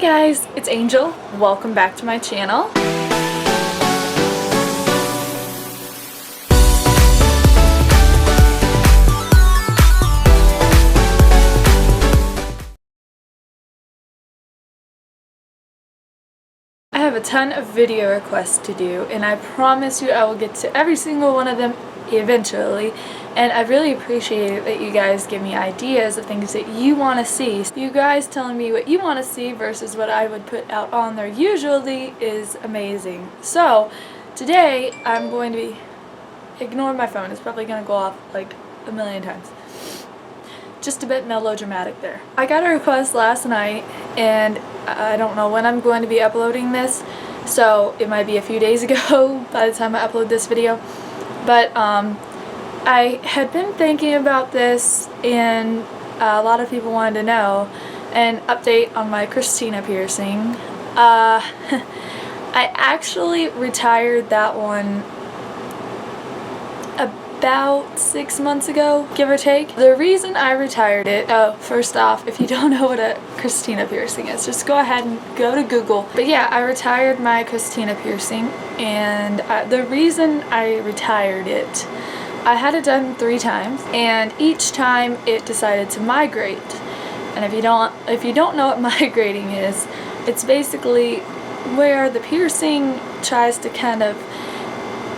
Hey guys, it's Angel. Welcome back to my channel. I have a ton of video requests to do, and I promise you I will get to every single one of them eventually. And I really appreciate it that you guys give me ideas of things that you want to see. You guys telling me what you want to see versus what I would put out on there usually is amazing. So today I'm going to be ignore my phone. It's probably going to go off like a million times. Just a bit melodramatic there. I got a request last night, and I don't know when I'm going to be uploading this, so it might be a few days ago by the time I upload this video. But I had been thinking about this, and a lot of people wanted to know an update on my Christina piercing. I actually retired that one about 6 months ago, give or take. The reason I retired it, first off, if you don't know what a Christina piercing is, just go ahead and go to Google. But yeah, I retired my Christina piercing, and the reason I retired it, I had it done 3 times, and each time it decided to migrate. And if you don't know what migrating is, it's basically where the piercing tries to kind of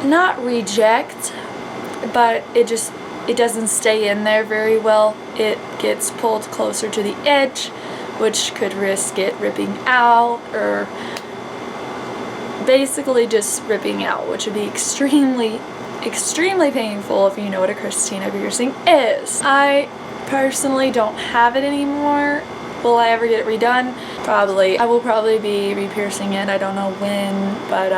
not reject, but it doesn't stay in there very well. It gets pulled closer to the edge, which could risk it ripping out, or basically just ripping out, which would be extremely painful if you know what a Christina piercing is. I personally don't have it anymore. Will I ever get it redone? Probably. I will probably be re-piercing it. I don't know when, but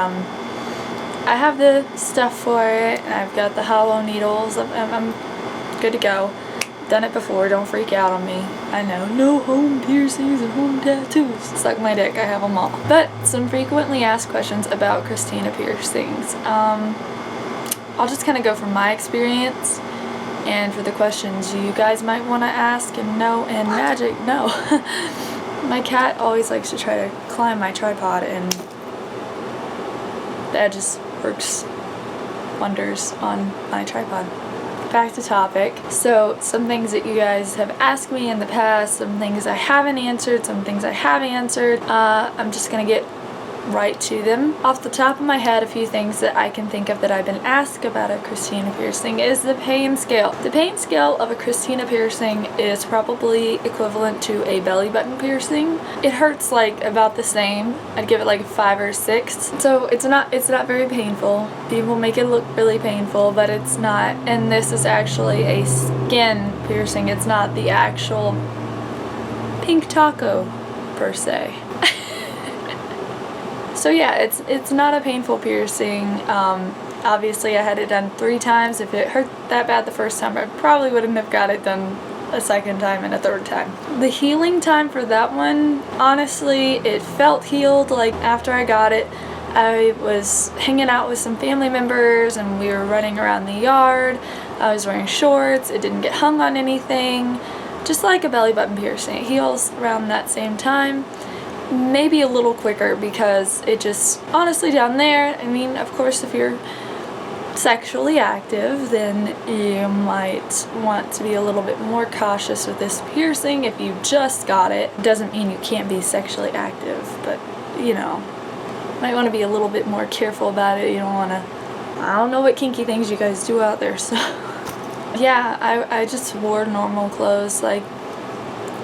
I have the stuff for it, and I've got the hollow needles. I'm good to go. Done it before, don't freak out on me. I know, no home piercings and home tattoos. Suck my dick, I have them all. But some frequently asked questions about Christina piercings. I'll just kind of go from my experience, and for the questions you guys might want to ask and know, and magic, no. My cat always likes to try to climb my tripod, and that just works wonders on my tripod. Back to topic. So some things that you guys have asked me in the past, some things I haven't answered, some things I have answered. I'm just gonna get right to them. Off the top of my head, a few things that I can think of that I've been asked about a Christina piercing is the pain scale. The pain scale of a Christina piercing is probably equivalent to a belly button piercing. It hurts like about the same. I'd give it like a 5 or 6. So it's not very painful. People make it look really painful, but it's not. And this is actually a skin piercing. It's not the actual pink taco per se. So yeah, it's not a painful piercing. Obviously I had it done 3 times. If it hurt that bad the first time, I probably wouldn't have got it done a second time and a third time. The healing time for that one, honestly, it felt healed. Like after I got it, I was hanging out with some family members and we were running around the yard. I was wearing shorts. It didn't get hung on anything. Just like a belly button piercing. It heals around that same time. Maybe a little quicker, because it just, honestly, down there, I mean, of course, if you're sexually active, then you might want to be a little bit more cautious with this piercing. If you just got it, doesn't mean you can't be sexually active, but, you know, might want to be a little bit more careful about it. You don't want to, I don't know what kinky things you guys do out there, so yeah, I just wore normal clothes. Like,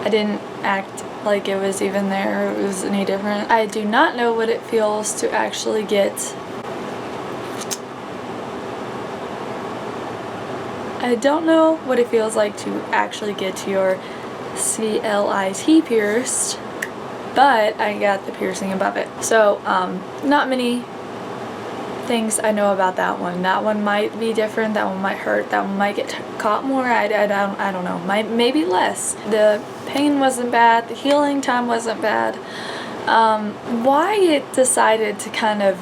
I didn't act like it was even there or it was any different. I do not know what it feels to actually get I don't know what it feels like to actually get your CLIT pierced, but I got the piercing above it. So not many things I know about that one. That one might be different, that one might hurt, that one might get caught more, I don't know, maybe less. The pain wasn't bad, the healing time wasn't bad. Why it decided to kind of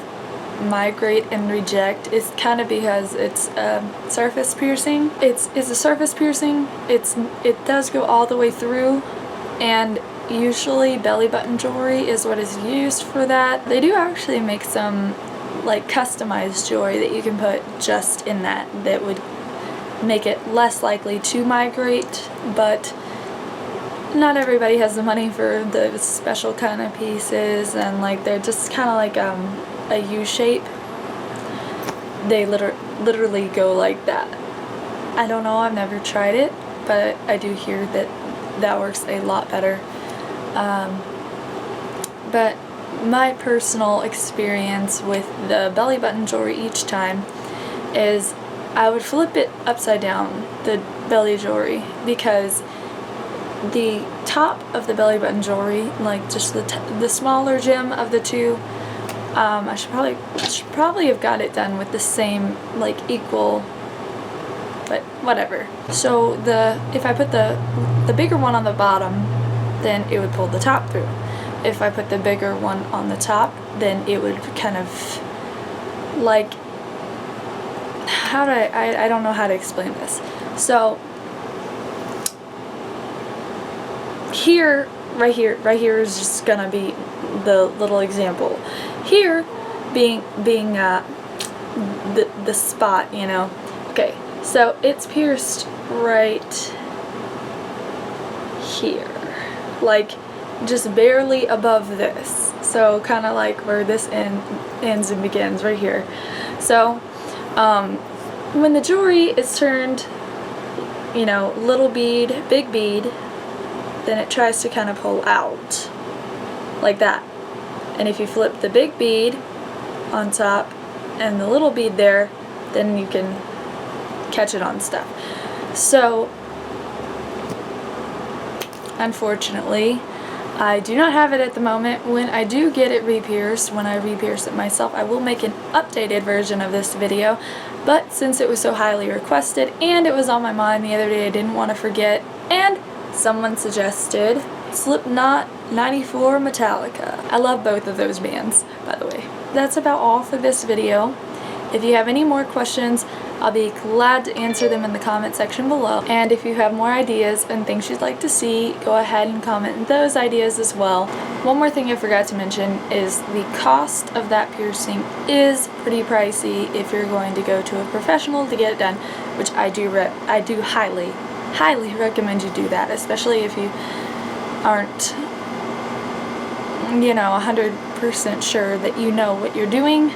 migrate and reject is kind of because it's a surface piercing. It's a surface piercing. It does go all the way through, and usually belly button jewelry is what is used for that. They do actually make some like customized jewelry that you can put just in that would make it less likely to migrate, but not everybody has the money for the special kind of pieces, and like they're just kind of like a U shape. They literally go like that. I don't know, I've never tried it, but I do hear that works a lot better. But my personal experience with the belly button jewelry each time is I would flip it upside down, the belly jewelry, because the top of the belly button jewelry, like just the smaller gem of the two, I should probably have got it done with the same, like, equal, but whatever. So if I put the bigger one on the bottom, then it would pull the top through. If I put the bigger one on the top, then it would kind of like, I don't know how to explain this. So right here is just gonna be the little example. Here being the spot, you know. Okay, so it's pierced right here, like just barely above this. So kind of like where this ends and begins, right here. So when the jewelry is turned, you know, little bead, big bead, then it tries to kind of pull out like that. And if you flip the big bead on top and the little bead there, then you can catch it on stuff. So unfortunately, I do not have it at the moment. When I do get it re-pierced, when I re-pierce it myself, I will make an updated version of this video. But since it was so highly requested and it was on my mind the other day, I didn't want to forget, and someone suggested Slipknot 94 Metallica. I love both of those bands, by the way. That's about all for this video. If you have any more questions, I'll be glad to answer them in the comment section below. And if you have more ideas and things you'd like to see, go ahead and comment those ideas as well. One more thing I forgot to mention is the cost of that piercing is pretty pricey if you're going to go to a professional to get it done, which I do highly recommend you do that, especially if you aren't, you know, 100% sure that you know what you're doing.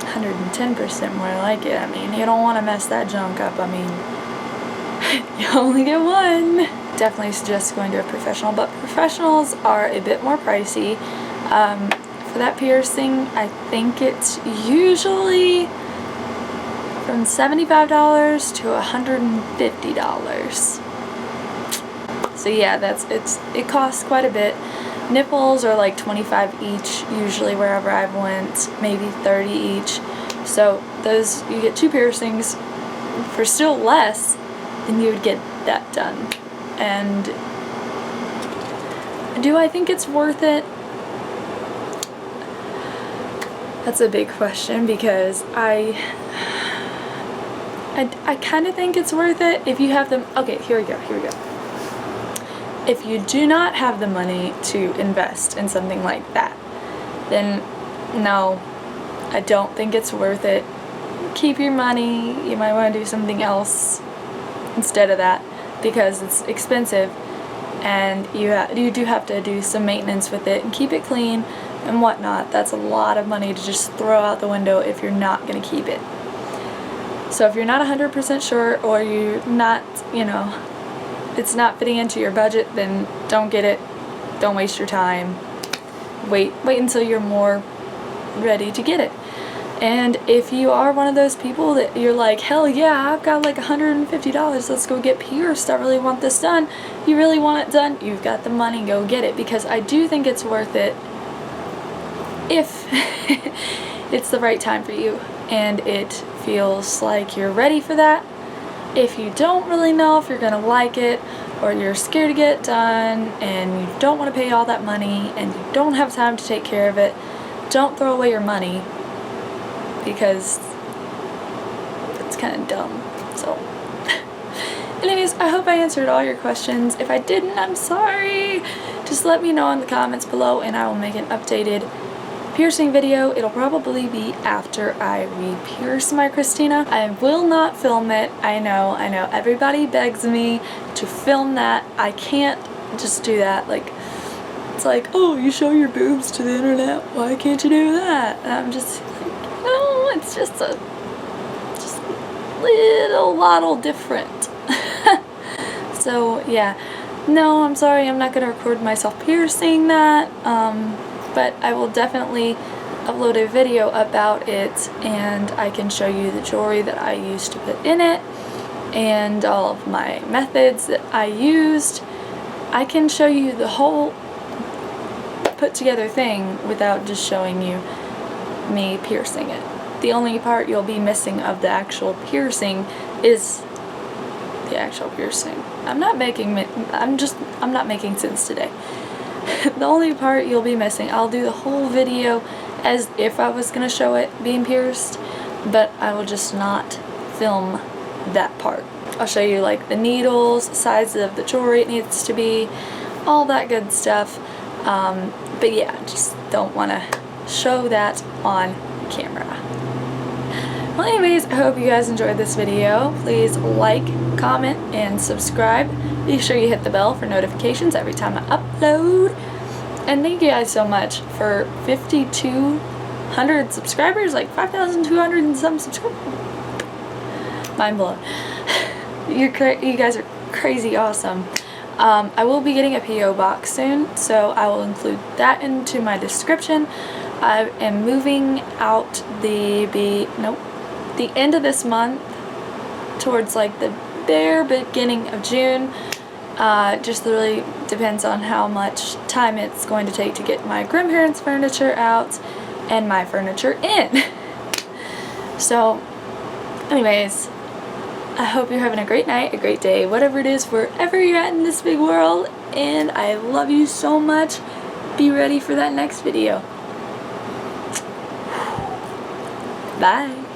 110% more like it. I mean, you don't want to mess that junk up. I mean, you only get one. Definitely suggest going to a professional, but professionals are a bit more pricey. For that piercing, I think it's usually from $75 to $150. So yeah, it costs quite a bit. Nipples are like 25 each usually wherever I've went, maybe 30 each. So those, you get two piercings for still less than you would get that done. And do I think it's worth it? That's a big question, because I kind of think it's worth it if you have them. Okay, here we go. If you do not have the money to invest in something like that, then no, I don't think it's worth it. Keep your money. You might want to do something else instead of that, because it's expensive and you do have to do some maintenance with it and keep it clean and whatnot. That's a lot of money to just throw out the window if you're not going to keep it. So if you're not 100% sure, or you're not, you know, it's not fitting into your budget, then don't get it. Don't waste your time. Wait until you're more ready to get it. And if you are one of those people that you're like, hell yeah, I've got like $150, let's go get pierced, I really want this done, you really want it done, you've got the money, go get it, because I do think it's worth it if it's the right time for you and it feels like you're ready for that. If you don't really know if you're gonna like it, or you're scared to get it done and you don't want to pay all that money and you don't have time to take care of it, don't throw away your money, because it's kind of dumb. So Anyways, I hope I answered all your questions. If I didn't, I'm sorry. Just let me know in the comments below and I will make an updated piercing video. It'll probably be after I re-pierce my Christina. I will not film it. I know. Everybody begs me to film that. I can't just do that. Like, it's like, oh, you show your boobs to the internet. Why can't you do that? And I'm just like, no, it's just a little different. So yeah, no, I'm sorry, I'm not gonna record myself piercing that, but I will definitely upload a video about it, and I can show you the jewelry that I used to put in it and all of my methods that I used. I can show you the whole put together thing without just showing you me piercing it. The only part you'll be missing of the actual piercing is the actual piercing. I'm not making sense today. The only part you'll be missing, I'll do the whole video as if I was gonna show it being pierced, but I will just not film that part. I'll show you like the needles, size of the jewelry it needs to be, all that good stuff. But yeah, just don't want to show that on camera. Well, anyways, I hope you guys enjoyed this video. Please like, comment, and subscribe. Be sure you hit the bell for notifications every time I upload. And thank you guys so much for 5,200 subscribers, like 5,200 and some subscribers. Mind blown. You guys are crazy awesome. I will be getting a P.O. box soon, so I will include that into my description. I am moving out the end of this month towards like the bare beginning of June. Just really depends on how much time it's going to take to get my grandparents' furniture out and my furniture in. So, anyways, I hope you're having a great night, a great day, whatever it is, wherever you're at in this big world, and I love you so much. Be ready for that next video. Bye.